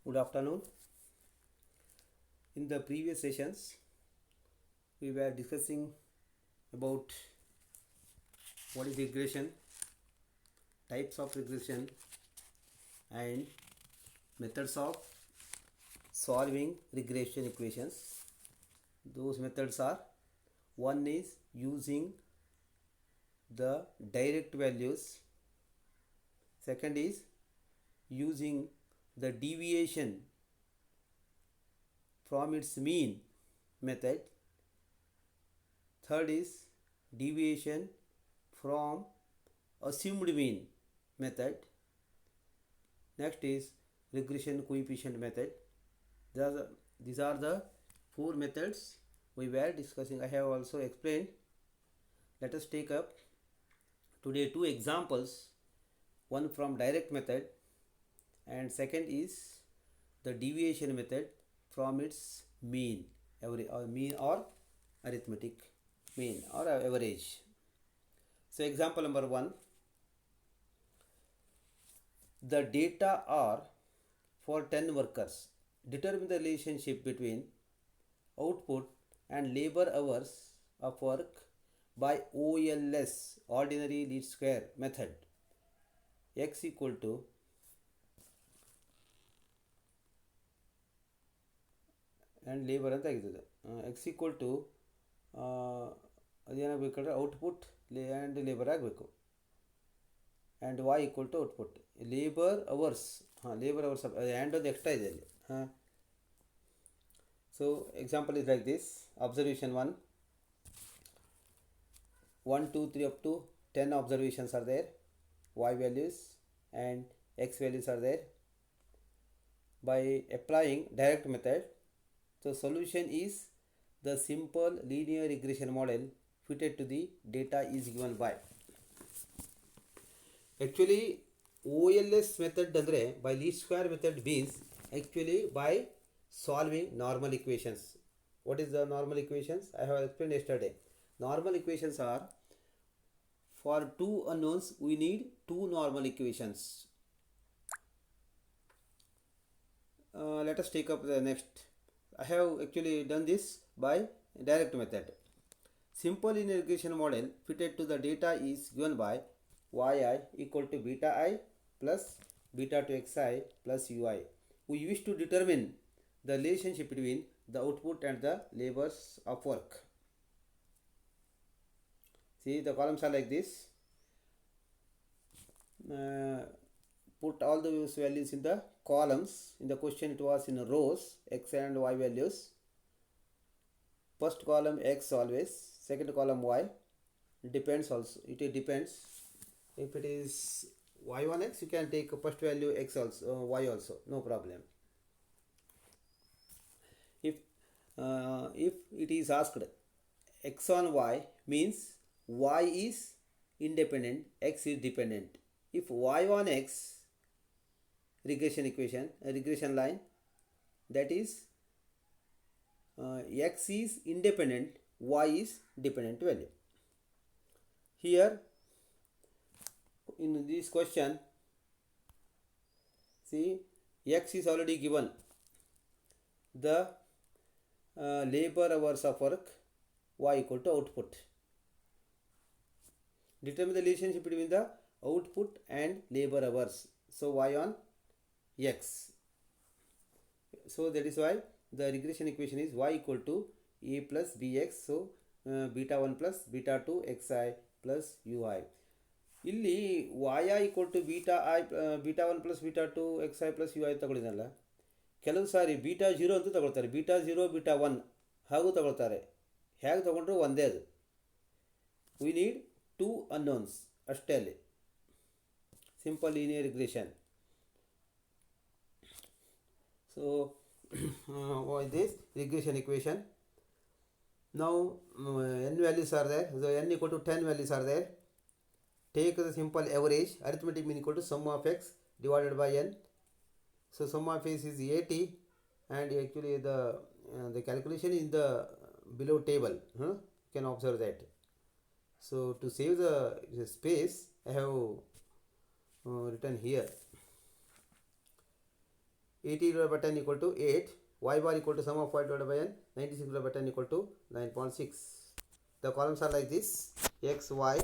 Good afternoon. In the previous sessions, we were discussing about what is regression, types of regression, and methods of solving regression equations. Those methods are: one is using the direct values, second is using the deviation from its mean method, third is deviation from assumed mean method, next is regression coefficient method. These are the four methods we were discussing. I have also explained. Let us take up today two examples, one from direct method and second is the deviation method from its mean, mean or arithmetic mean or average. So example number 1, the data are for 10 workers. Determine the relationship between output and labor hours of work by OLS, ordinary least square method. X equal to and labor ಅಂತ ಆಗಿದೆ. X equal to ಅದೇನಾಗಬೇಕಾದ್ರೆ output and labour ಆಗಬೇಕು, and y equal to output labour hours. Labour hours and ಒಂದು extra ಇದೆ ಅಲ್ಲಿ. So example is like this. Observation 1, 1 2 3 up to 10 observations are there, y values and x values are there. By applying direct method, the solution is the simple linear regression model fitted to the data is given by. Actually OLS method andre by least square method means actually by solving normal equations. What is the normal equations? I have explained yesterday. Normal equations are, for two unknowns we need two normal equations. Let us take up the next. I have actually done this by direct method. Simple linear regression model fitted to the data is given by yi equal to beta I plus beta to xi plus ui. We wish to determine the relationship between the output and the labors of work. See, the columns are like this. Put all those values in the columns. In the question it was in rows, x and y values. First column x always, second column y. It depends also. It depends. If it is y1x, you can take first value x also, y also, no problem. If it is asked x on y means y is independent, x is dependent. If y on x regression equation, regression line, that is x is independent, y is dependent value. Here in this question, see, x is already given, the labor hours of work, y equal to output. Determine the relationship between the output and labor hours. So y on x. So that is why the regression equation is y equal to a plus bx. So beta 1 plus beta 2 xi plus ui. ಇಲ್ಲಿ y equal to beta 1 plus beta 2 xi plus ui ತಗೊಳ್ಳಿದಲ್ಲ, ಕೆಲವು ಸಾರಿ beta 0 ಅಂತ ತಗೊಳ್ತಾರೆ, beta 0 beta 1 ಹಾಗೂ ತಗೊಳ್ತಾರೆ. ಹೇಗೆ ತಗೊಂಡ್ರು ಒಂದೇ ಅದು. ವಿ ನೀಡ್ ಟೂ ಅನ್ನೋನ್ಸ್ ಅಷ್ಟೇ ಅಲ್ಲಿ. Simple linear regression. So this regression equation. Now n values are there. So n equal to 10 values are there. Take the simple average. Arithmetic mean equal to sum of x divided by n. So sum of x is 80, and actually the calculation is the below table. You can observe that. So to save the space, I have written here. 80 divided by 10 equal to 8. Y bar equal to sum of y divided by n. 96 divided by 10 equal to 9.6. The columns are like this: x, y,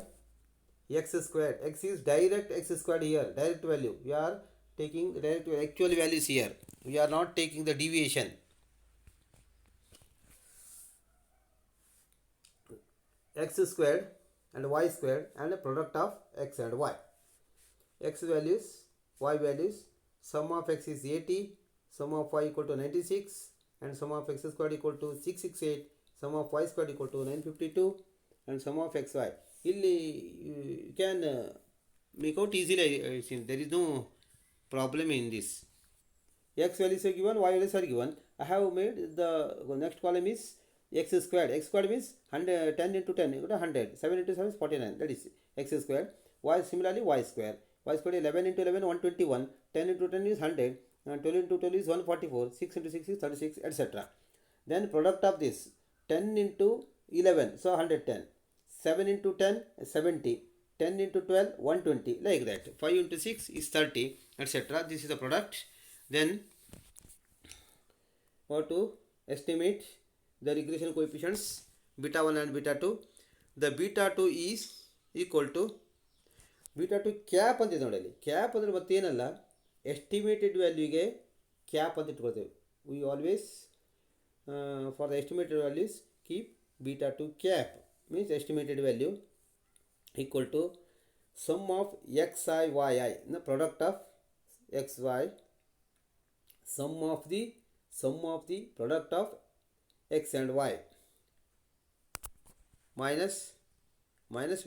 x squared. X is direct x squared here, direct value. We are taking the direct actual values here. We are not taking the deviation. X squared and y squared and the product of x and y. X values, y values. Sum of x is 80, sum of y equal to 96, and sum of x squared equal to 668, sum of y squared equal to 952, and sum of xy. You can make out easily. There is no problem in this. X values are given, y values are given. I have made the next column is x squared. X squared means 100, 10 into 10 equal to 100. 7 into 7 is 49. That is x squared. Y similarly y square. Y squared 11 into 11 121. 10 into 10 is 100. 12 into 12 is 144. 6 into 6 is 36, etc. Then product of this 10 into 11, so 110. 7 into 10 70. 10 into 12 120, like that. 5 into 6 is 30, etc. This is the product. Then how to estimate the regression coefficients beta 1 and beta 2. The beta 2 is equal to beta 2 cap ಅಂತಿದೆ ನೋಡಿ ಅಲ್ಲಿ. Cap ಅಂದರೆ ಮತ್ತೇನಲ್ಲ, estimated ವ್ಯಾಲ್ಯೂಗೆ cap ಅಂತ ಇಟ್ಕೊಳ್ತೇವೆ. We always for the estimated values keep beta 2 cap, means estimated value equal to sum of xi yi, the product of xy, sum of the product of x and y minus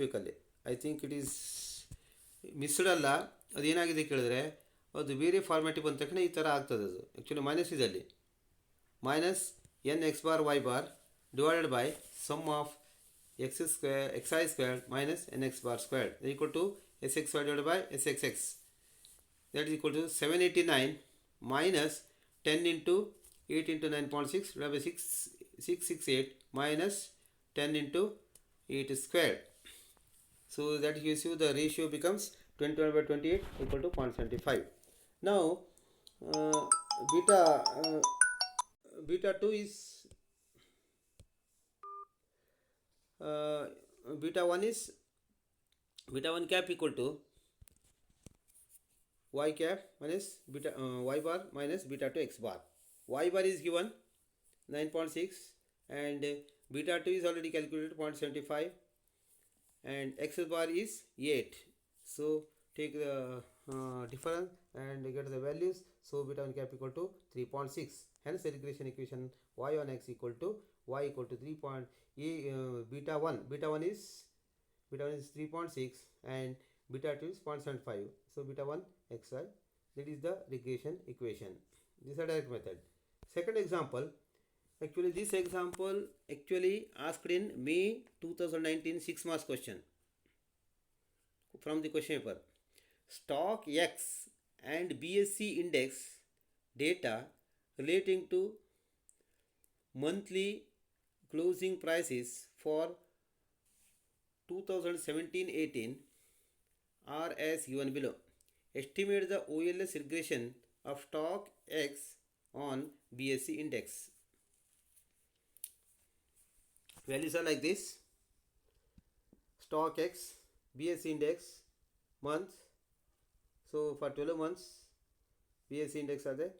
ಬೇಕಲ್ಲಿ. I think it is missed ಅಲ್ಲ, ಅದೇನಾಗಿದೆ ಕೇಳಿದ್ರೆ ಅದು ಬೇರೆ ಫಾರ್ಮ್ಯಾಟಿಗೆ ಬಂದ ತಕ್ಷಣ ಈ ಥರ ಆಗ್ತದೆ. ಅದು ಆ್ಯಕ್ಚುಲಿ ಮೈನಸ್ ಇದೆ ಅಲ್ಲಿ. Minus N X bar Y bar divided by sum of xi squared minus nx bar squared is equal to sxy divided by sxx. That is equal to 789 minus 10 into 8 into 9.6 divided by 668 minus 10 into 8 squared. So that gives you the ratio becomes 20 divided by 28 equal to 0.75. Now beta 2 is beta 1 cap equal to y cap minus beta y bar minus beta 2 x bar. Y bar is given 9.6 and beta 2 is already calculated 0.75 and x bar is 8. So take the difference and get the values. So beta 1 cap equal to 3.6. Hence the regression equation y on x equal to y equal to 3. Beta 1 is 3.6 and beta 2 is 0.75. So beta 1 xy, that is the regression equation. This is a direct method. Second example, actually this example actually asked in May 2019 6 marks question from the question paper. Stock X and BSE index data relating to monthly closing prices for 2017-18 are as given below. Estimate the OLS regression of stock X on BSE index. Values are like this: stock X, BSE index, month. So for 12 months BSE index are there.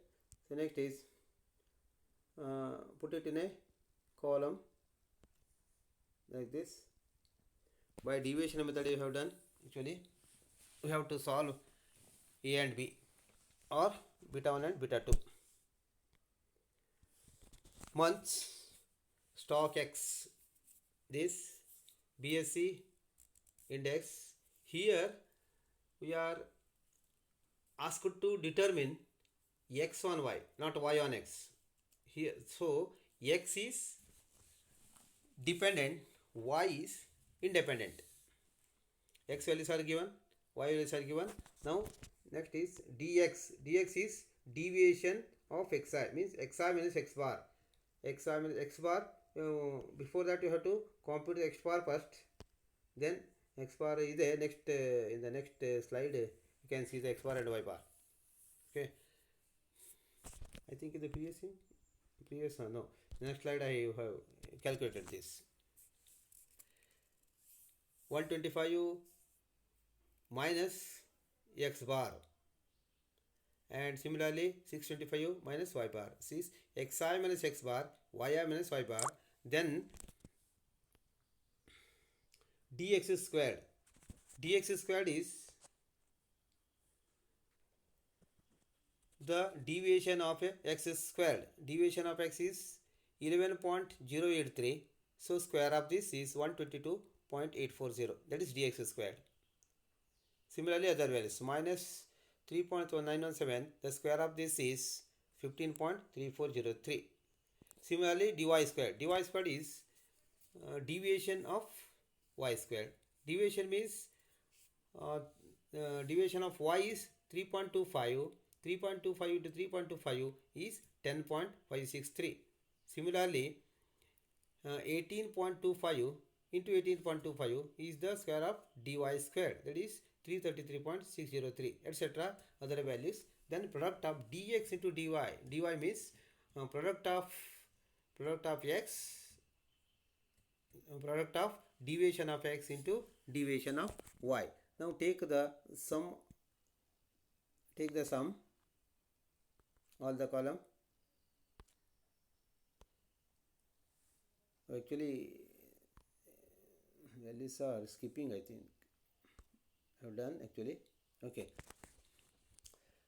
So next is put it in a column like this. By deviation method you have done. Actually we have to solve A and B or beta 1 and beta 2. Months, stock X, this BSE index. Here we are asked to determine X on Y, not Y on X. Here, so X is dependent, Y is independent. X values are given, Y values are given. Now next is dx. Dx is deviation of xi, means xi minus x bar. Xi minus x bar. Before that you have to compute x bar first, then x bar is there. Next in the next slide you can see the x bar and y bar. Okay. I think in the previous one, no. Next slide I have calculated this. 125 minus x bar, and similarly 625 minus y bar. This is xi minus x bar, yi minus y bar. Then dx squared. Dx squared is the deviation of x squared. Deviation of x is 11.083. So square of this is 122.840. That is dx squared. Similarly, other values minus 3.1917. The square of this is 15.3403. Similarly, dy squared. Dy squared is deviation of y squared. Deviation means deviation of y is 3.25. 3.25 into 3.25 is 10.563. Similarly, 18.25 into 18.25 is the square of dy squared, that is 333.603, etc. other values. Then product of dx into dy. Dy means product of x, product of deviation of x into deviation of y. Now take the sum. Take the sum, all the column. Actually, values are skipping, I think. I have done actually. Okay.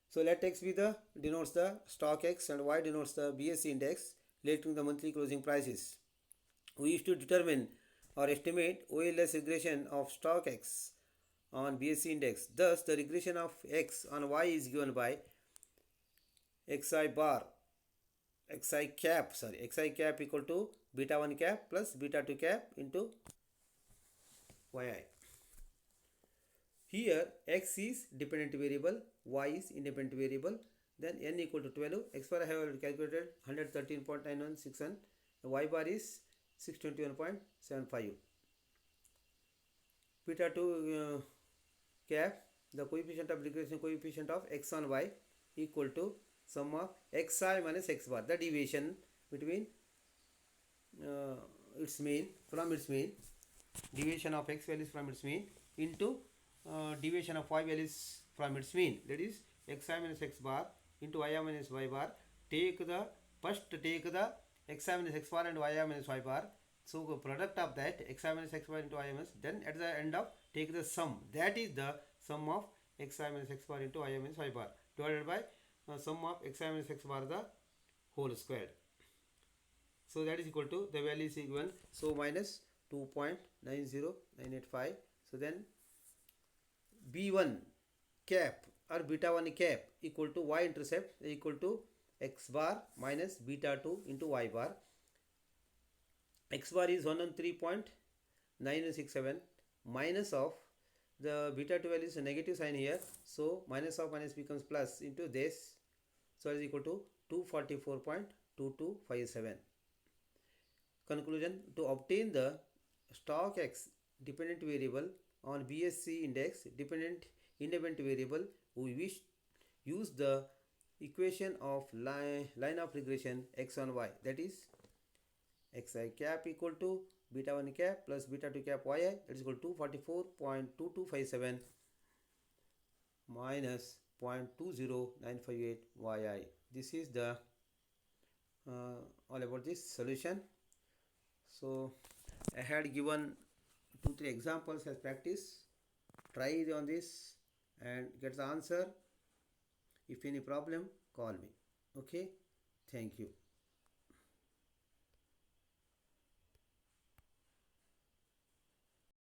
So let x be the denotes the stock x and y denotes the BSE index relating to the monthly closing prices. We used to determine or estimate OLS regression of stock x on BSE index. Thus, the regression of x on y is given by xi cap equal to beta 1 cap plus beta 2 cap into yi. Here x is dependent variable, y is independent variable. Then n equal to 12. X bar I have calculated 113.9161. Y bar is 621.75. Beta 2 cap, the coefficient of regression coefficient of x on y equal to sum of xi minus x bar, the deviation between its mean, from its mean, deviation of x values from its mean into deviation of y values from its mean, that is xi minus x bar into yi minus y bar. Take the xi minus x bar and yi minus y bar. So product of that xi minus x bar into y minus, then at the end of take the sum, that is the sum of xi minus x bar into y minus y bar divided by sum of xi minus x bar the whole squared. So that is equal to, the value is given, so minus 2.90985. So then b1 cap or beta 1 cap equal to y intercept equal to x bar minus beta 2 into y bar. X bar is 113.967 minus of the beta 2 value is a negative sign here, so minus of minus becomes plus into this, so it is equal to 244.2257. Conclusion: to obtain the stock x dependent variable on BSE index dependent independent variable, we wish use the equation of line of regression x on y, that is xi cap equal to beta 1 cap plus beta 2 cap yi, that is equal to 244.2257 minus 0.20958 yi. This is the all about this solution. So I had given 2-3 examples as practice. Try on this and get the answer. If any problem, call me. Okay, thank you.